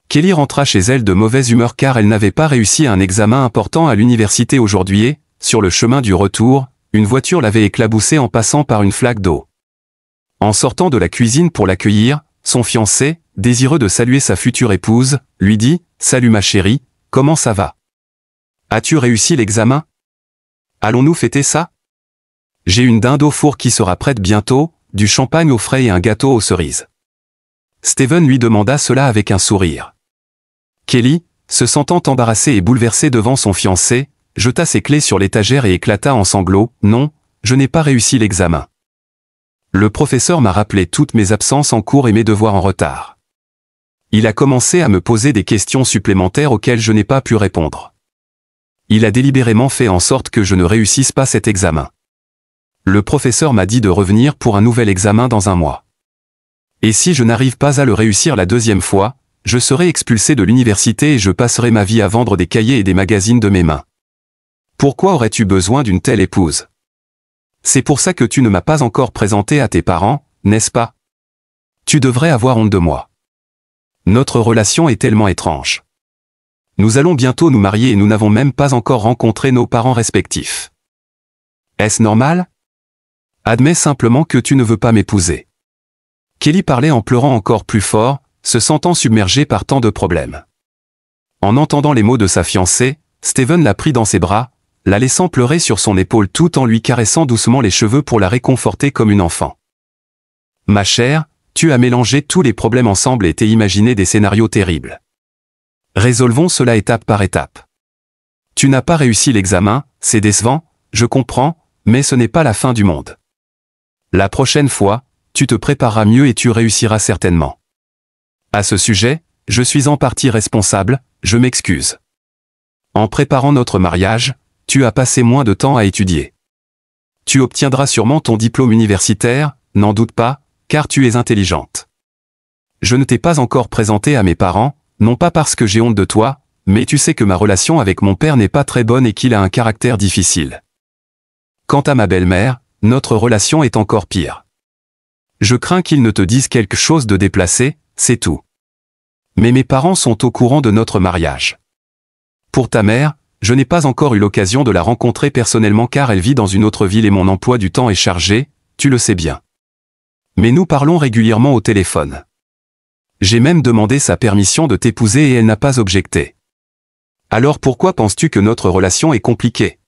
Kelly rentra chez elle de mauvaise humeur car elle n'avait pas réussi un examen important à l'université aujourd'hui et, sur le chemin du retour, une voiture l'avait éclaboussée en passant par une flaque d'eau. En sortant de la cuisine pour l'accueillir, son fiancé, désireux de saluer sa future épouse, lui dit « Salut ma chérie, comment ça va? As-tu réussi l'examen? Allons-nous fêter ça? J'ai une dinde au four qui sera prête bientôt, du champagne au frais et un gâteau aux cerises. » Steven lui demanda cela avec un sourire. Kelly, se sentant embarrassée et bouleversée devant son fiancé, jeta ses clés sur l'étagère et éclata en sanglots. « Non, je n'ai pas réussi l'examen. Le professeur m'a rappelé toutes mes absences en cours et mes devoirs en retard. Il a commencé à me poser des questions supplémentaires auxquelles je n'ai pas pu répondre. Il a délibérément fait en sorte que je ne réussisse pas cet examen. Le professeur m'a dit de revenir pour un nouvel examen dans un mois. Et si je n'arrive pas à le réussir la deuxième fois, je serai expulsé de l'université et je passerai ma vie à vendre des cahiers et des magazines de mes mains. Pourquoi aurais-tu besoin d'une telle épouse? C'est pour ça que tu ne m'as pas encore présenté à tes parents, n'est-ce pas? Tu devrais avoir honte de moi. Notre relation est tellement étrange. Nous allons bientôt nous marier et nous n'avons même pas encore rencontré nos parents respectifs. Est-ce normal? Admets simplement que tu ne veux pas m'épouser. Kelly parlait en pleurant encore plus fort, se sentant submergée par tant de problèmes. En entendant les mots de sa fiancée, Steven la prit dans ses bras, la laissant pleurer sur son épaule tout en lui caressant doucement les cheveux pour la réconforter comme une enfant. « Ma chère, tu as mélangé tous les problèmes ensemble et t'es imaginé des scénarios terribles. Résolvons cela étape par étape. Tu n'as pas réussi l'examen, c'est décevant, je comprends, mais ce n'est pas la fin du monde. La prochaine fois, tu te prépareras mieux et tu réussiras certainement. À ce sujet, je suis en partie responsable, je m'excuse. En préparant notre mariage, tu as passé moins de temps à étudier. Tu obtiendras sûrement ton diplôme universitaire, n'en doute pas, car tu es intelligente. Je ne t'ai pas encore présenté à mes parents, non pas parce que j'ai honte de toi, mais tu sais que ma relation avec mon père n'est pas très bonne et qu'il a un caractère difficile. Quant à ma belle-mère, notre relation est encore pire. Je crains qu'il ne te dise quelque chose de déplacé, c'est tout. Mais mes parents sont au courant de notre mariage. Pour ta mère, je n'ai pas encore eu l'occasion de la rencontrer personnellement car elle vit dans une autre ville et mon emploi du temps est chargé, tu le sais bien. Mais nous parlons régulièrement au téléphone. J'ai même demandé sa permission de t'épouser et elle n'a pas objecté. Alors pourquoi penses-tu que notre relation est compliquée?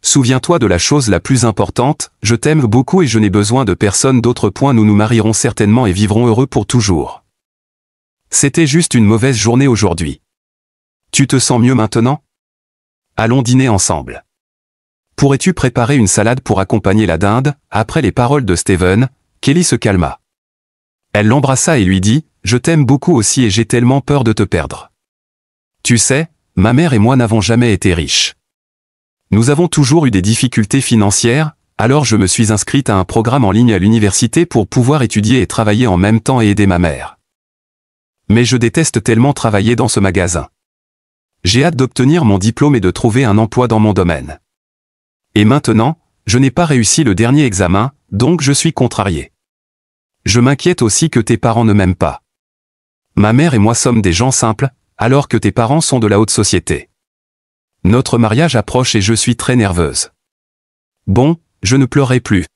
Souviens-toi de la chose la plus importante, je t'aime beaucoup et je n'ai besoin de personne d'autre. Nous nous marierons certainement et vivrons heureux pour toujours. C'était juste une mauvaise journée aujourd'hui. Tu te sens mieux maintenant? Allons dîner ensemble. Pourrais-tu préparer une salade pour accompagner la dinde? Après les paroles de Steven, Kelly se calma. Elle l'embrassa et lui dit, je t'aime beaucoup aussi et j'ai tellement peur de te perdre. Tu sais, ma mère et moi n'avons jamais été riches. Nous avons toujours eu des difficultés financières, alors je me suis inscrite à un programme en ligne à l'université pour pouvoir étudier et travailler en même temps et aider ma mère. Mais je déteste tellement travailler dans ce magasin. J'ai hâte d'obtenir mon diplôme et de trouver un emploi dans mon domaine. Et maintenant, je n'ai pas réussi le dernier examen, donc je suis contrarié. Je m'inquiète aussi que tes parents ne m'aiment pas. Ma mère et moi sommes des gens simples, alors que tes parents sont de la haute société. Notre mariage approche et je suis très nerveuse. Bon, je ne pleurerai plus.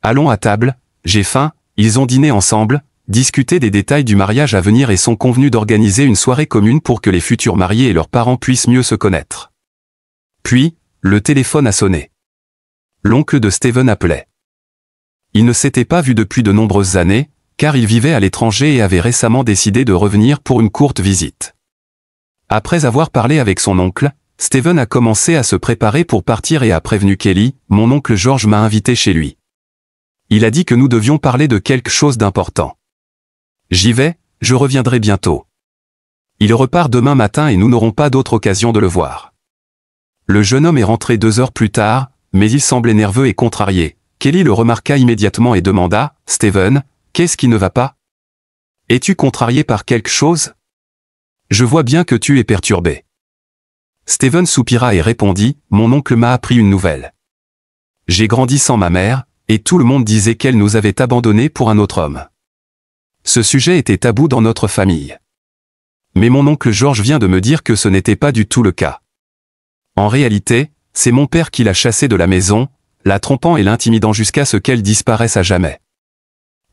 Allons à table, j'ai faim. Ils ont dîné ensemble, discuté des détails du mariage à venir et sont convenus d'organiser une soirée commune pour que les futurs mariés et leurs parents puissent mieux se connaître. Puis, le téléphone a sonné. L'oncle de Steven appelait. Il ne s'était pas vu depuis de nombreuses années, car il vivait à l'étranger et avait récemment décidé de revenir pour une courte visite. Après avoir parlé avec son oncle, Steven a commencé à se préparer pour partir et a prévenu Kelly, mon oncle George m'a invité chez lui. Il a dit que nous devions parler de quelque chose d'important. J'y vais, je reviendrai bientôt. Il repart demain matin et nous n'aurons pas d'autre occasion de le voir. Le jeune homme est rentré 2 heures plus tard, mais il semblait nerveux et contrarié. Kelly le remarqua immédiatement et demanda, « Steven, qu'est-ce qui ne va pas? Es-tu contrarié par quelque chose? Je vois bien que tu es perturbé. » Steven soupira et répondit, « Mon oncle m'a appris une nouvelle. J'ai grandi sans ma mère, et tout le monde disait qu'elle nous avait abandonnés pour un autre homme. Ce sujet était tabou dans notre famille. Mais mon oncle George vient de me dire que ce n'était pas du tout le cas. En réalité, c'est mon père qui l'a chassée de la maison, la trompant et l'intimidant jusqu'à ce qu'elle disparaisse à jamais.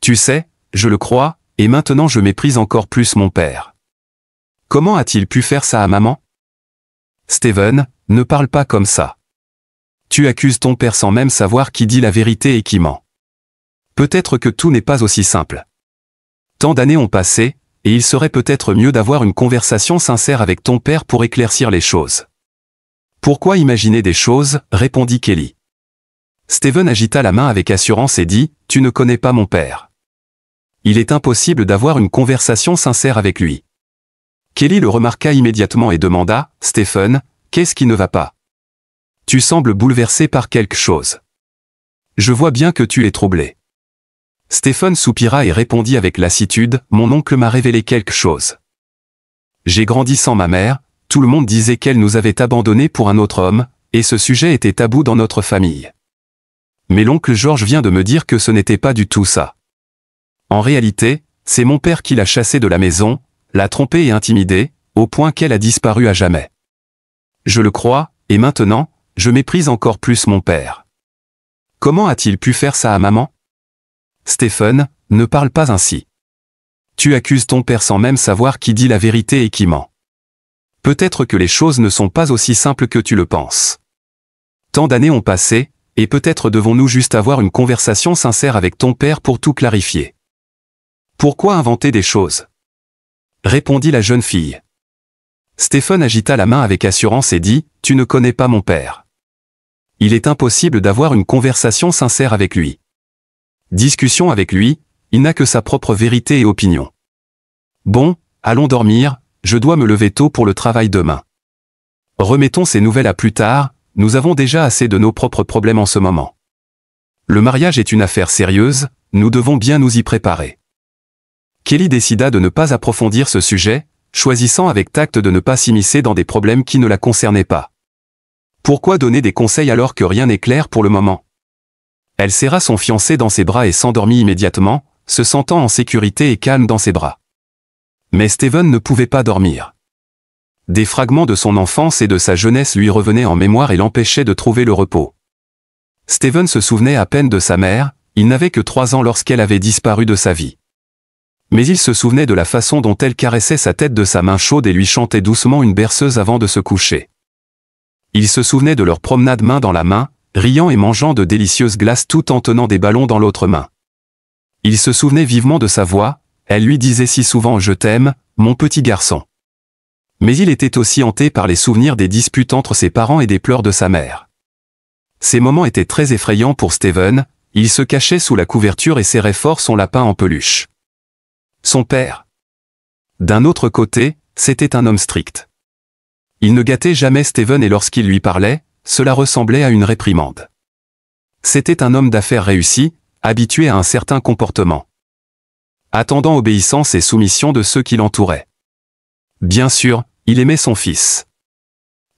Tu sais, je le crois, et maintenant je méprise encore plus mon père. Comment a-t-il pu faire ça à maman? Steven, ne parle pas comme ça. Tu accuses ton père sans même savoir qui dit la vérité et qui ment. Peut-être que tout n'est pas aussi simple. Tant d'années ont passé, et il serait peut-être mieux d'avoir une conversation sincère avec ton père pour éclaircir les choses. Pourquoi imaginer des choses, répondit Kelly. Steven agita la main avec assurance et dit, tu ne connais pas mon père. Il est impossible d'avoir une conversation sincère avec lui. Kelly le remarqua immédiatement et demanda, Stephen, qu'est-ce qui ne va pas? Tu sembles bouleversé par quelque chose. Je vois bien que tu es troublé. Stephen soupira et répondit avec lassitude, mon oncle m'a révélé quelque chose. J'ai grandi sans ma mère, tout le monde disait qu'elle nous avait abandonnés pour un autre homme, et ce sujet était tabou dans notre famille. Mais l'oncle George vient de me dire que ce n'était pas du tout ça. En réalité, c'est mon père qui l'a chassée de la maison, l'a trompée et intimidée, au point qu'elle a disparu à jamais. Je le crois, et maintenant, je méprise encore plus mon père. Comment a-t-il pu faire ça à maman? Stephen, ne parle pas ainsi. Tu accuses ton père sans même savoir qui dit la vérité et qui ment. Peut-être que les choses ne sont pas aussi simples que tu le penses. Tant d'années ont passé, et peut-être devons-nous juste avoir une conversation sincère avec ton père pour tout clarifier. Pourquoi inventer des choses? Répondit la jeune fille. Stephen agita la main avec assurance et dit, tu ne connais pas mon père. Il est impossible d'avoir une conversation sincère avec lui. Discussion avec lui, il n'a que sa propre vérité et opinion. Bon, allons dormir, je dois me lever tôt pour le travail demain. Remettons ces nouvelles à plus tard, nous avons déjà assez de nos propres problèmes en ce moment. Le mariage est une affaire sérieuse, nous devons bien nous y préparer. Kelly décida de ne pas approfondir ce sujet, choisissant avec tact de ne pas s'immiscer dans des problèmes qui ne la concernaient pas. Pourquoi donner des conseils alors que rien n'est clair pour le moment? Elle serra son fiancé dans ses bras et s'endormit immédiatement, se sentant en sécurité et calme dans ses bras. Mais Steven ne pouvait pas dormir. Des fragments de son enfance et de sa jeunesse lui revenaient en mémoire et l'empêchaient de trouver le repos. Steven se souvenait à peine de sa mère, il n'avait que 3 ans lorsqu'elle avait disparu de sa vie. Mais il se souvenait de la façon dont elle caressait sa tête de sa main chaude et lui chantait doucement une berceuse avant de se coucher. Il se souvenait de leur promenade main dans la main, riant et mangeant de délicieuses glaces tout en tenant des ballons dans l'autre main. Il se souvenait vivement de sa voix, elle lui disait si souvent « Je t'aime, mon petit garçon ». Mais il était aussi hanté par les souvenirs des disputes entre ses parents et des pleurs de sa mère. Ces moments étaient très effrayants pour Steven, il se cachait sous la couverture et serrait fort son lapin en peluche. Son père. D'un autre côté, c'était un homme strict. Il ne gâtait jamais Steven et lorsqu'il lui parlait, cela ressemblait à une réprimande. C'était un homme d'affaires réussi, habitué à un certain comportement. Attendant obéissance et soumission de ceux qui l'entouraient. Bien sûr, il aimait son fils.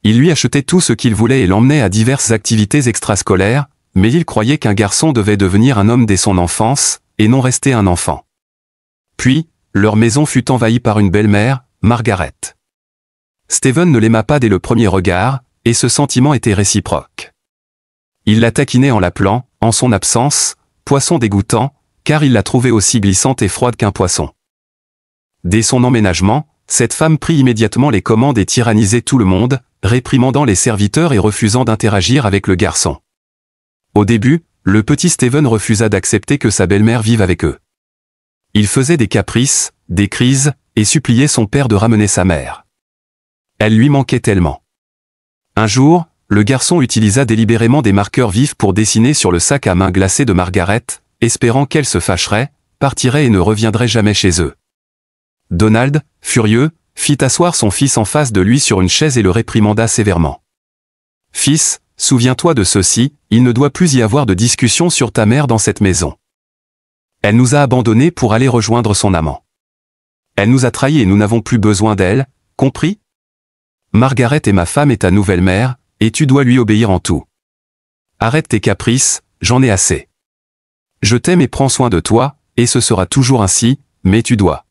Il lui achetait tout ce qu'il voulait et l'emmenait à diverses activités extrascolaires, mais il croyait qu'un garçon devait devenir un homme dès son enfance, et non rester un enfant. Puis, leur maison fut envahie par une belle-mère, Margaret. Steven ne l'aima pas dès le premier regard, et ce sentiment était réciproque. Il la taquinait en l'appelant, en son absence, poisson dégoûtant, car il la trouvait aussi glissante et froide qu'un poisson. Dès son emménagement, cette femme prit immédiatement les commandes et tyrannisait tout le monde, réprimandant les serviteurs et refusant d'interagir avec le garçon. Au début, le petit Steven refusa d'accepter que sa belle-mère vive avec eux. Il faisait des caprices, des crises, et suppliait son père de ramener sa mère. Elle lui manquait tellement. Un jour, le garçon utilisa délibérément des marqueurs vifs pour dessiner sur le sac à main glacé de Margaret, espérant qu'elle se fâcherait, partirait et ne reviendrait jamais chez eux. Donald, furieux, fit asseoir son fils en face de lui sur une chaise et le réprimanda sévèrement. « Fils, souviens-toi de ceci, il ne doit plus y avoir de discussion sur ta mère dans cette maison. Elle nous a abandonnés pour aller rejoindre son amant. Elle nous a trahis et nous n'avons plus besoin d'elle, compris? Margaret est ma femme et ta nouvelle mère, et tu dois lui obéir en tout. Arrête tes caprices, j'en ai assez. Je t'aime et prends soin de toi, et ce sera toujours ainsi, mais tu dois.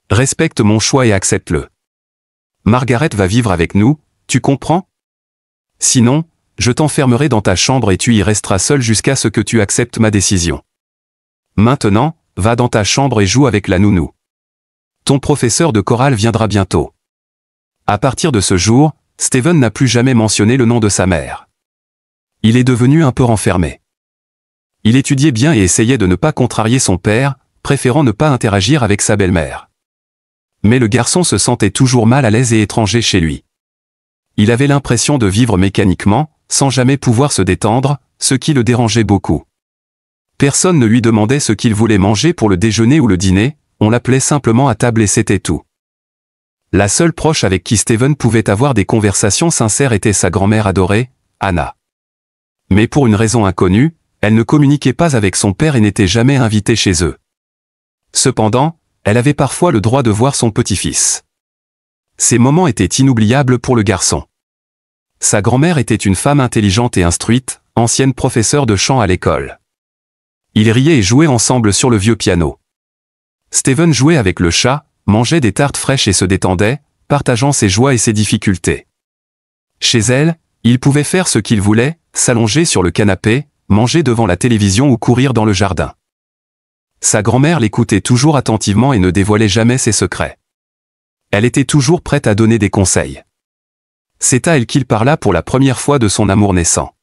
Respecte mon choix et accepte-le. Margaret va vivre avec nous, tu comprends? Sinon, je t'enfermerai dans ta chambre et tu y resteras seul jusqu'à ce que tu acceptes ma décision. Maintenant, va dans ta chambre et joue avec la nounou. Ton professeur de chorale viendra bientôt. À partir de ce jour, Steven n'a plus jamais mentionné le nom de sa mère. Il est devenu un peu renfermé. Il étudiait bien et essayait de ne pas contrarier son père, préférant ne pas interagir avec sa belle-mère. Mais le garçon se sentait toujours mal à l'aise et étranger chez lui. Il avait l'impression de vivre mécaniquement, sans jamais pouvoir se détendre, ce qui le dérangeait beaucoup. Personne ne lui demandait ce qu'il voulait manger pour le déjeuner ou le dîner, on l'appelait simplement à table et c'était tout. La seule proche avec qui Steven pouvait avoir des conversations sincères était sa grand-mère adorée, Anna. Mais pour une raison inconnue, elle ne communiquait pas avec son père et n'était jamais invitée chez eux. Cependant, elle avait parfois le droit de voir son petit-fils. Ces moments étaient inoubliables pour le garçon. Sa grand-mère était une femme intelligente et instruite, ancienne professeure de chant à l'école. Ils riaient et jouaient ensemble sur le vieux piano. Steven jouait avec le chat, mangeait des tartes fraîches et se détendait, partageant ses joies et ses difficultés. Chez elle, il pouvait faire ce qu'il voulait, s'allonger sur le canapé, manger devant la télévision ou courir dans le jardin. Sa grand-mère l'écoutait toujours attentivement et ne dévoilait jamais ses secrets. Elle était toujours prête à donner des conseils. C'est à elle qu'il parla pour la première fois de son amour naissant.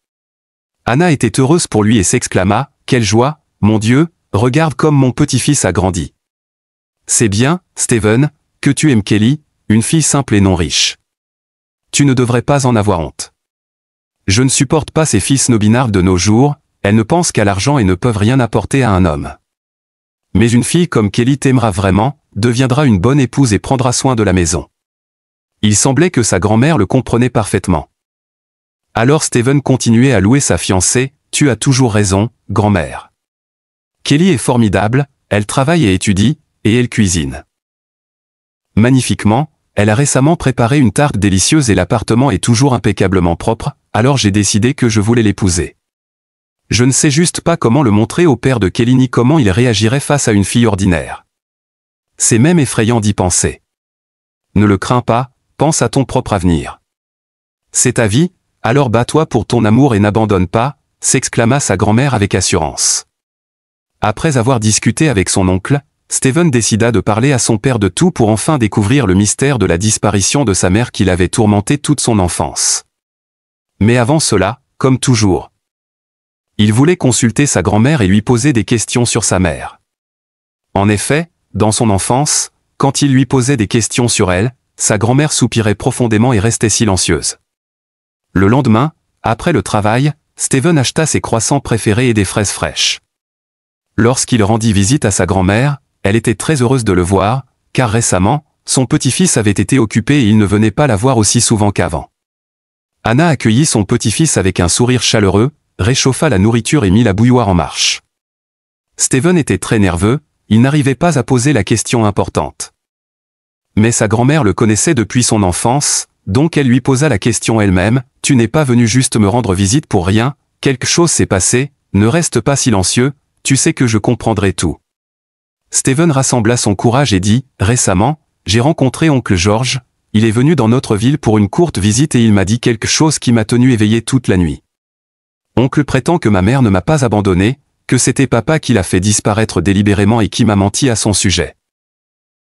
Anna était heureuse pour lui et s'exclama « Quelle joie, mon Dieu, regarde comme mon petit-fils a grandi. » C'est bien, Steven, que tu aimes Kelly, une fille simple et non riche. Tu ne devrais pas en avoir honte. Je ne supporte pas ces filles snobinards de nos jours, elles ne pensent qu'à l'argent et ne peuvent rien apporter à un homme. Mais une fille comme Kelly t'aimera vraiment, deviendra une bonne épouse et prendra soin de la maison. Il semblait que sa grand-mère le comprenait parfaitement. Alors Steven continuait à louer sa fiancée, « Tu as toujours raison, grand-mère. Kelly est formidable, elle travaille et étudie, et elle cuisine. Magnifiquement, elle a récemment préparé une tarte délicieuse et l'appartement est toujours impeccablement propre, alors j'ai décidé que je voulais l'épouser. Je ne sais juste pas comment le montrer au père de Kelly ni comment il réagirait face à une fille ordinaire. C'est même effrayant d'y penser. Ne le crains pas, pense à ton propre avenir. C'est ta vie, alors bats-toi pour ton amour et n'abandonne pas, s'exclama sa grand-mère avec assurance. Après avoir discuté avec son oncle, Steven décida de parler à son père de tout pour enfin découvrir le mystère de la disparition de sa mère qui l'avait tourmenté toute son enfance. Mais avant cela, comme toujours, il voulait consulter sa grand-mère et lui poser des questions sur sa mère. En effet, dans son enfance, quand il lui posait des questions sur elle, sa grand-mère soupirait profondément et restait silencieuse. Le lendemain, après le travail, Steven acheta ses croissants préférés et des fraises fraîches. Lorsqu'il rendit visite à sa grand-mère, elle était très heureuse de le voir, car récemment, son petit-fils avait été occupé et il ne venait pas la voir aussi souvent qu'avant. Anna accueillit son petit-fils avec un sourire chaleureux, réchauffa la nourriture et mit la bouilloire en marche. Steven était très nerveux, il n'arrivait pas à poser la question importante. Mais sa grand-mère le connaissait depuis son enfance, donc elle lui posa la question elle-même, « Tu n'es pas venu juste me rendre visite pour rien, quelque chose s'est passé, ne reste pas silencieux, tu sais que je comprendrai tout. » Steven rassembla son courage et dit, « Récemment, j'ai rencontré oncle George, il est venu dans notre ville pour une courte visite et il m'a dit quelque chose qui m'a tenu éveillé toute la nuit. Oncle prétend que ma mère ne m'a pas abandonné, que c'était papa qui l'a fait disparaître délibérément et qui m'a menti à son sujet.